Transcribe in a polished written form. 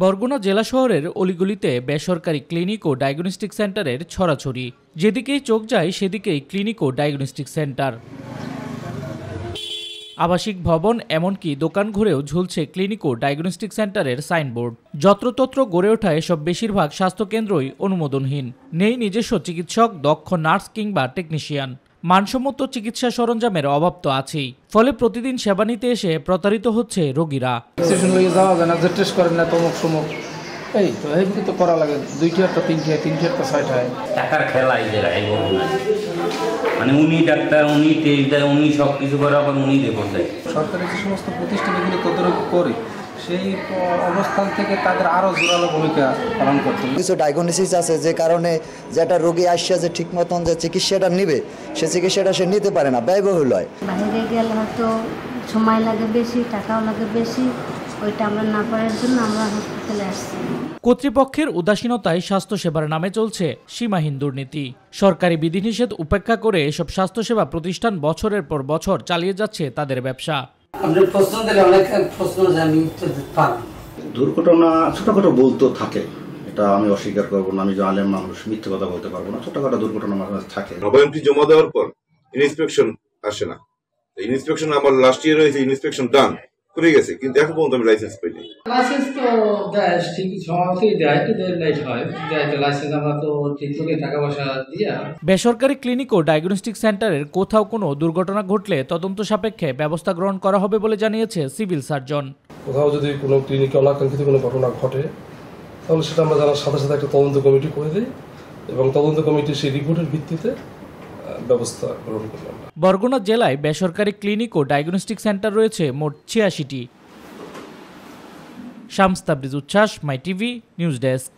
বরগুনা জেলা শহরের অলিগলিতে বেসরকারি ক্লিনিক ও ডায়াগনস্টিক সেন্টারের ছড়াছড়ি। যেদিকেই চোখ যায় সেদিকেই ক্লিনিক ও ডায়াগনস্টিক সেন্টার। আবাসিক ভবন এমনকি দোকান ঘুরেও ঝুলছে ক্লিনিক ও ডায়াগনস্টিক সেন্টারের সাইনবোর্ড। যত্রতত্র গড়ে ওঠা এসব বেশিরভাগ স্বাস্থ্যকেন্দ্রই অনুমোদনহীন। নেই নিজস্ব চিকিৎসক, দক্ষ নার্স কিংবা টেকনিশিয়ান। মানসম্মত চিকিৎসা সরঞ্জামের অভাব তো আছেই। ফলে প্রতিদিন সেবা নিতে এসে প্রতারিত হচ্ছে রোগীরা। এই তো এইগুলো তো করা লাগে 2টা 3টা 6টা টাকার খেলা এই জায়গায় মানে উনি ডাক্তার, উনি টেস্ট দেয়, উনি সব কিছু করে, আবার উনি রিপোর্ট দেয়। সরকারি যে সমস্ত প্রতিষ্ঠানগুলো তদারকি করে সেই অবস্থান থেকে তাদের আরও জোরালো ভূমিকা পালন করতে হবে। কিছু ডায়াগনোসিস আছে যে কারণে যেটা রোগী আসছে যে ঠিক মতন যে চিকিৎসাটা নেবে সে চিকিৎসাটা সে নিতে পারে না, ব্যয়বহুল হয়। বাইরে গেলে হয়তো সময় লাগে বেশি, টাকাও লাগে বেশি, ওইটা আমরা না পারার জন্য আমরা হসপিটালে আসছি। কর্তৃপক্ষের উদাসীনতায় স্বাস্থ্যসেবার নামে চলছে সীমাহীন দুর্নীতি। সরকারি বিধিনিষেধ উপেক্ষা করে এসব স্বাস্থ্যসেবা প্রতিষ্ঠান বছরের পর বছর চালিয়ে যাচ্ছে তাদের ব্যবসা। দুর্ঘটনা ছোটখাটো বলতে থাকে, এটা আমি অস্বীকার করবো না। আমি যে আলেম মানুষ, মিথ্যে কথা বলতে পারবো না। ছোটখাটো দুর্ঘটনা মাঝে মাঝে থাকে। নবায়নটি জমা দেওয়ার পর ইন্সপেকশন আসে না। ইন্সপেকশন আমার লাস্ট ইয়ার হয়েছে, ইন্সপেকশন ডান করে গেছে, কিন্তু এখন পর্যন্ত আমি লাইসেন্স পাইনি। লাইসেন্স তো দেয়, ঠিক সময়তেই দেয়, একটু লেট হয় দেয় লাইসেন্স, আমরা তো ঠিক করে টাকা পয়সা দিয়ে। বেসরকারি ক্লিনিক ও ডায়াগনস্টিক সেন্টারের কোথাও কোনো দুর্ঘটনা ঘটলে তদন্ত সাপেক্ষে ব্যবস্থা গ্রহণ করা হবে বলে জানিয়েছে সিভিল সার্জন। কোথাও যদি কোনো ক্লিনিকে অনাকাঙ্ক্ষিত কোনো ঘটনা ঘটে তাহলে সেটা আমরা জানার সাথে সাথে একটা তদন্ত কমিটি করে দিই এবং তদন্ত কমিটি সেই রিপোর্টের ভিত্তিতে ব্যবস্থা গ্রহণ করলাম। বরগুনা জেলায় বেসরকারি ক্লিনিক ও ডায়াগনস্টিক সেন্টার রয়েছে মোট 86টি। শামস তাবরিজ উচ্ছ্বাস, মাই টিভি নিউজ ডেস্ক।